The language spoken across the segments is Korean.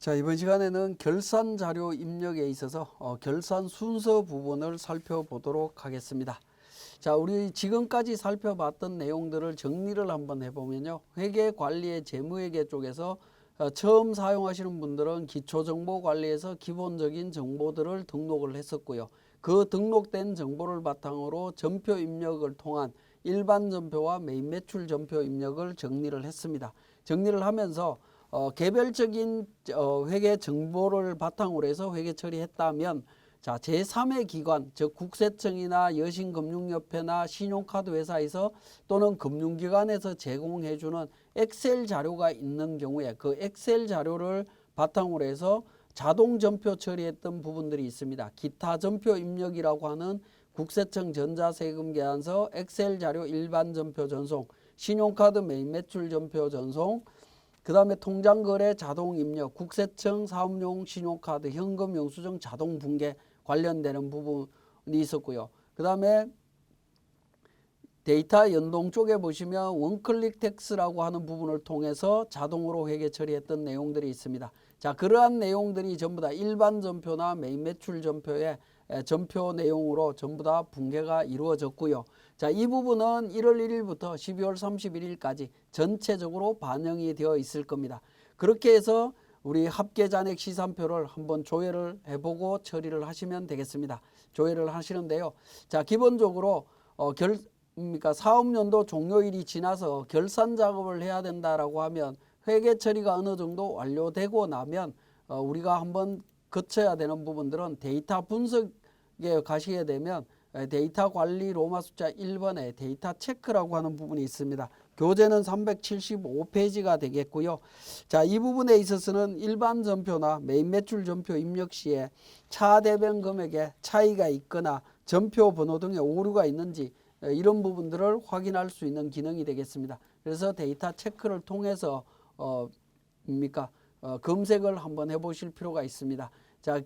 자, 이번 시간에는 결산 자료 입력에 있어서 결산 순서 부분을 살펴보도록 하겠습니다. 자, 우리 지금까지 살펴봤던 내용들을 정리를 한번 해보면요. 회계관리의 재무회계 쪽에서 처음 사용하시는 분들은 기초정보관리에서 기본적인 정보들을 등록을 했었고요. 그 등록된 정보를 바탕으로 전표 입력을 통한 일반 전표와 메인 매출 전표 입력을 정리를 했습니다. 정리를 하면서 개별적인 회계 정보를 바탕으로 해서 회계 처리했다면 자, 제3의 기관, 즉 국세청이나 여신금융협회나 신용카드 회사에서 또는 금융기관에서 제공해주는 엑셀 자료가 있는 경우에 그 엑셀 자료를 바탕으로 해서 자동 전표 처리했던 부분들이 있습니다. 기타 전표 입력이라고 하는 국세청 전자세금계산서 엑셀 자료 일반 전표 전송, 신용카드 메인 매출 전표 전송, 그 다음에 통장거래 자동 입력, 국세청 사업용 신용카드 현금 영수증 자동 붕괴 관련되는 부분이 있었고요. 그 다음에 데이터 연동 쪽에 보시면 원클릭 텍스라고 하는 부분을 통해서 자동으로 회계 처리했던 내용들이 있습니다. 자, 그러한 내용들이 전부 다 일반 전표나 메인 매출 전표의 전표 내용으로 전부 다 붕괴가 이루어졌고요. 자, 이 부분은 1월 1일부터 12월 31일까지 전체적으로 반영이 되어 있을 겁니다. 그렇게 해서 우리 합계잔액 시산표를 한번 조회를 해보고 처리를 하시면 되겠습니다. 조회를 하시는데요. 자, 기본적으로 그러니까 사업연도 종료일이 지나서 결산 작업을 해야 된다라고 하면 회계 처리가 어느 정도 완료되고 나면 우리가 한번 거쳐야 되는 부분들은 데이터 분석에 가시게 되면 데이터 관리 로마 숫자 1번에 데이터 체크라고 하는 부분이 있습니다. 교재는 375페이지가 되겠고요. 자, 이 부분에 있어서는 일반 전표나 메인 매출 전표 입력 시에 차대변 금액에 차이가 있거나 전표 번호 등의 오류가 있는지 이런 부분들을 확인할 수 있는 기능이 되겠습니다. 그래서 데이터 체크를 통해서 검색을 한번 해보실 필요가 있습니다. 자,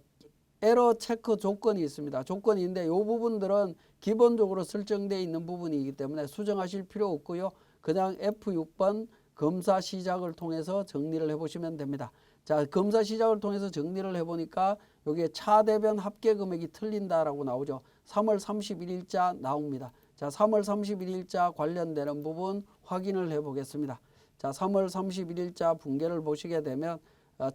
에러 체크 조건이 있습니다. 조건이 있는데 이 부분들은 기본적으로 설정되어 있는 부분이기 때문에 수정하실 필요 없고요. 그냥 F6번 검사 시작을 통해서 정리를 해보시면 됩니다. 자, 검사 시작을 통해서 정리를 해보니까 여기에 차대변 합계 금액이 틀린다라고 나오죠. 3월 31일자 나옵니다. 자, 3월 31일자 관련되는 부분 확인을 해보겠습니다. 자, 3월 31일자 붕괴를 보시게 되면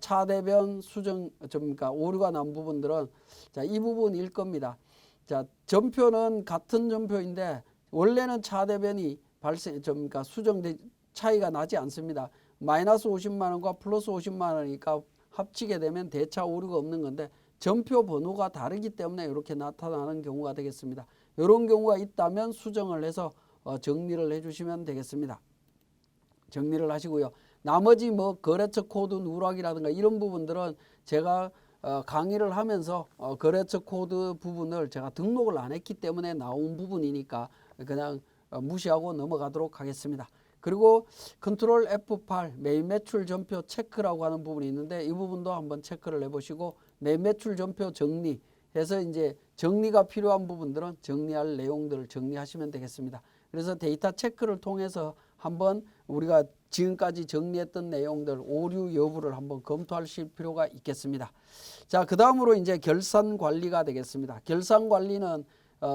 차대변 수정 그러니까 오류가 난 부분들은 자, 이 부분일 겁니다. 자, 전표는 같은 전표인데 원래는 차대변이 그러니까 수정된 차이가 나지 않습니다. 마이너스 50만 원과 플러스 50만 원이니까 합치게 되면 대차 오류가 없는 건데 전표 번호가 다르기 때문에 이렇게 나타나는 경우가 되겠습니다. 이런 경우가 있다면 수정을 해서 정리를 해주시면 되겠습니다. 정리를 하시고요. 나머지 뭐 거래처 코드 누락이라든가 이런 부분들은 제가 강의를 하면서 거래처 코드 부분을 제가 등록을 안 했기 때문에 나온 부분이니까 그냥 무시하고 넘어가도록 하겠습니다. 그리고 컨트롤 F8 메인 매출 전표 체크라고 하는 부분이 있는데 이 부분도 한번 체크를 해보시고 메인 매출 전표 정리해서 이제 정리가 필요한 부분들은 정리할 내용들을 정리하시면 되겠습니다. 그래서 데이터 체크를 통해서 한번 우리가 지금까지 정리했던 내용들 오류 여부를 한번 검토하실 필요가 있겠습니다. 자, 그 다음으로 이제 결산 관리가 되겠습니다. 결산 관리는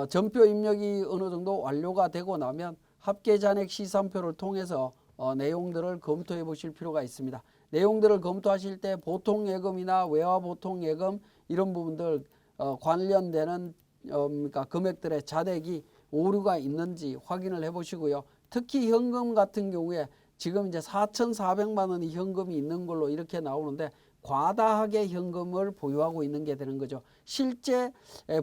전표 입력이 어느 정도 완료가 되고 나면 합계잔액 시산표를 통해서 내용들을 검토해 보실 필요가 있습니다. 내용들을 검토하실 때 보통예금이나 외화보통예금 이런 부분들 관련되는 그러니까 금액들의 자액이 오류가 있는지 확인을 해 보시고요. 특히 현금 같은 경우에 지금 이제 4,400만 원이 현금이 있는 걸로 이렇게 나오는데 과다하게 현금을 보유하고 있는 게 되는 거죠. 실제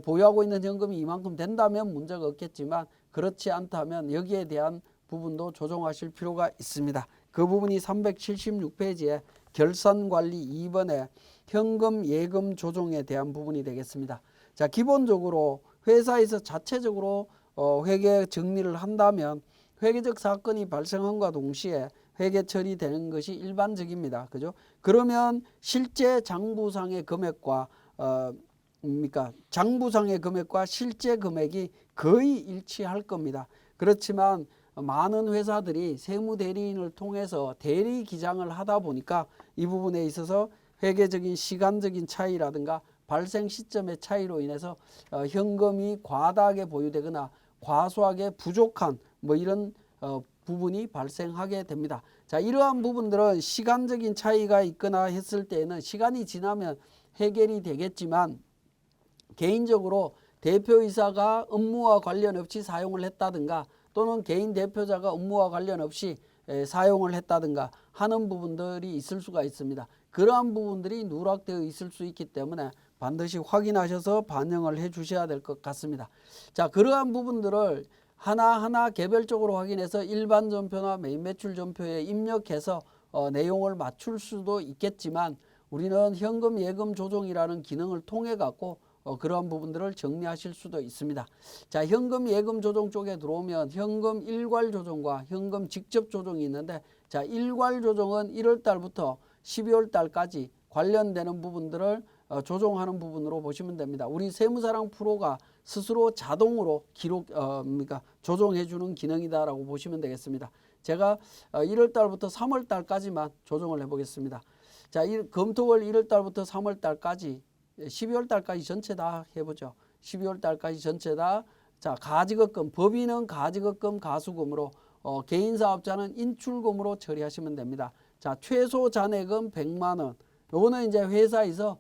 보유하고 있는 현금이 이만큼 된다면 문제가 없겠지만 그렇지 않다면 여기에 대한 부분도 조정하실 필요가 있습니다. 그 부분이 376페이지에 결산관리 2번에 현금 예금 조정에 대한 부분이 되겠습니다. 자, 기본적으로 회사에서 자체적으로 회계 정리를 한다면 회계적 사건이 발생함과 동시에 회계 처리되는 것이 일반적입니다. 그죠? 그러면 실제 장부상의 금액과 장부상의 금액과 실제 금액이 거의 일치할 겁니다. 그렇지만 많은 회사들이 세무대리인을 통해서 대리 기장을 하다 보니까 이 부분에 있어서 회계적인 시간적인 차이라든가 발생 시점의 차이로 인해서 현금이 과다하게 보유되거나 과소하게 부족한 뭐 이런 부분이 발생하게 됩니다. 자, 이러한 부분들은 시간적인 차이가 있거나 했을 때에는 시간이 지나면 해결이 되겠지만 개인적으로 대표이사가 업무와 관련 없이 사용을 했다든가 또는 개인 대표자가 업무와 관련 없이 사용을 했다든가 하는 부분들이 있을 수가 있습니다. 그러한 부분들이 누락되어 있을 수 있기 때문에 반드시 확인하셔서 반영을 해 주셔야 될 것 같습니다. 자, 그러한 부분들을 하나하나 개별적으로 확인해서 일반 전표나 메인 매출 전표에 입력해서 내용을 맞출 수도 있겠지만 우리는 현금 예금 조정이라는 기능을 통해 갖고 그러한 부분들을 정리하실 수도 있습니다. 자, 현금 예금 조정 쪽에 들어오면 현금 일괄 조정과 현금 직접 조정이 있는데, 자, 일괄 조정은 1월 달부터 12월 달까지 관련되는 부분들을 조정하는 부분으로 보시면 됩니다. 우리 세무사랑 프로가 스스로 자동으로 그러니까 조정해 주는 기능이다라고 보시면 되겠습니다. 제가 1월 달부터 3월 달까지만 조정을 해 보겠습니다. 자, 검토월 1월 달부터 3월 달까지 12월 달까지 전체 다 해보죠. 12월 달까지 전체 다. 자, 가지급금, 법인은 가지급금 가수금으로 개인사업자는 인출금으로 처리하시면 됩니다. 자, 최소 잔액은 100만 원. 요거는 이제 회사에서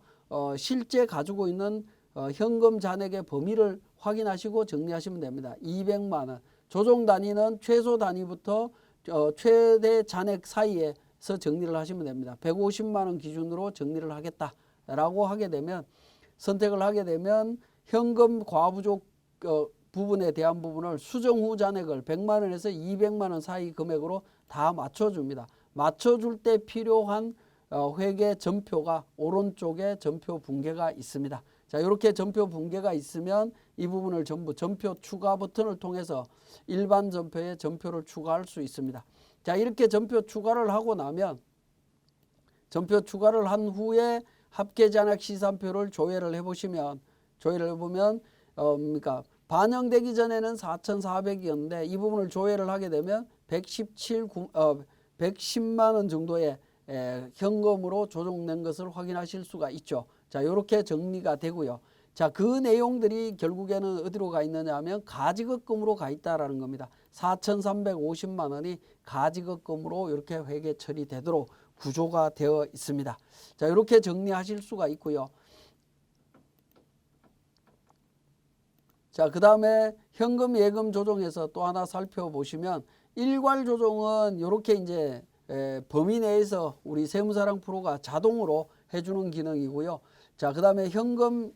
실제 가지고 있는 현금 잔액의 범위를 확인하시고 정리하시면 됩니다. 200만 원. 조정 단위는 최소 단위부터 최대 잔액 사이에서 정리를 하시면 됩니다. 150만 원 기준으로 정리를 하겠다라고 하게 되면, 선택을 하게 되면 현금 과부족 부분에 대한 부분을 수정 후 잔액을 100만 원에서 200만 원 사이 금액으로 다 맞춰줍니다. 맞춰줄 때 필요한 회계 전표가 오른쪽에 전표 붕괴가 있습니다. 자, 이렇게 전표 붕괴가 있으면 이 부분을 전부 전표 추가 버튼을 통해서 일반 전표에 전표를 추가할 수 있습니다. 자, 이렇게 전표 추가를 하고 나면, 전표 추가를 한 후에 합계잔액 시산표를 조회를 해보시면, 조회를 해보면 그러니까 반영되기 전에는 4,400이었는데 이 부분을 조회를 하게 되면 110만 원 정도의 현금으로 조정된 것을 확인하실 수가 있죠. 자, 이렇게 정리가 되고요. 자, 그 내용들이 결국에는 어디로 가 있느냐 하면 가지급금으로 가 있다라는 겁니다. 4,350만 원이 가지급금으로 이렇게 회계 처리되도록 구조가 되어 있습니다. 자, 이렇게 정리하실 수가 있고요. 자, 그 다음에 현금 예금 조정에서 또 하나 살펴보시면, 일괄 조정은 이렇게 이제 범위 내에서 우리 세무사랑 프로가 자동으로 해주는 기능이고요. 자, 그 다음에 현금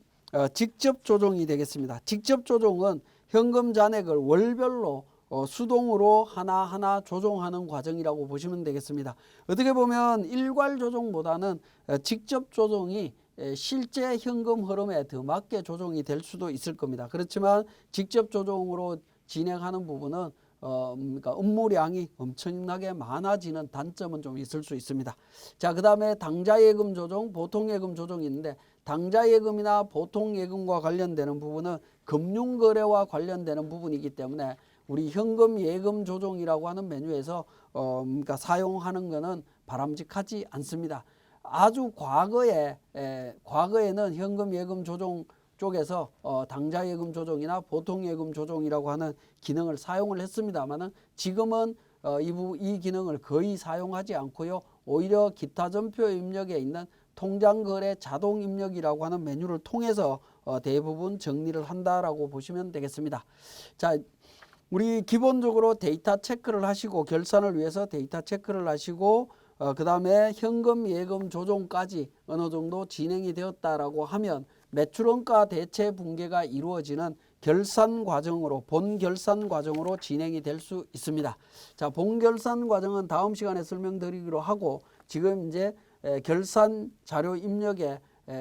직접 조정이 되겠습니다. 직접 조정은 현금 잔액을 월별로 수동으로 하나하나 조정하는 과정이라고 보시면 되겠습니다. 어떻게 보면 일괄 조정보다는 직접 조정이 실제 현금 흐름에 더 맞게 조정이 될 수도 있을 겁니다. 그렇지만 직접 조정으로 진행하는 부분은 그러니까 업무량이 엄청나게 많아지는 단점은 좀 있을 수 있습니다. 자, 그 다음에 당좌예금 조정, 보통예금 조정이 있는데, 당좌예금이나 보통예금과 관련되는 부분은 금융거래와 관련되는 부분이기 때문에 우리 현금 예금 조정이라고 하는 메뉴에서 그러니까 사용하는 것은 바람직하지 않습니다. 아주 과거에는 현금 예금 조정 쪽에서 당좌예금 조정이나 보통예금 조정이라고 하는 기능을 사용을 했습니다만은 지금은 이 기능을 거의 사용하지 않고요. 오히려 기타 전표 입력에 있는 통장거래 자동 입력이라고 하는 메뉴를 통해서 대부분 정리를 한다라고 보시면 되겠습니다. 자, 우리 기본적으로 데이터 체크를 하시고, 결산을 위해서 데이터 체크를 하시고 그 다음에 현금 예금 조정까지 어느 정도 진행이 되었다라고 하면 매출원가 대체 붕괴가 이루어지는 결산 과정으로, 본결산 과정으로 진행이 될 수 있습니다. 자, 본결산 과정은 다음 시간에 설명드리기로 하고, 지금 이제 결산 자료 입력의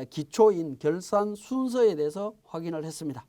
기초인 결산 순서에 대해서 확인을 했습니다.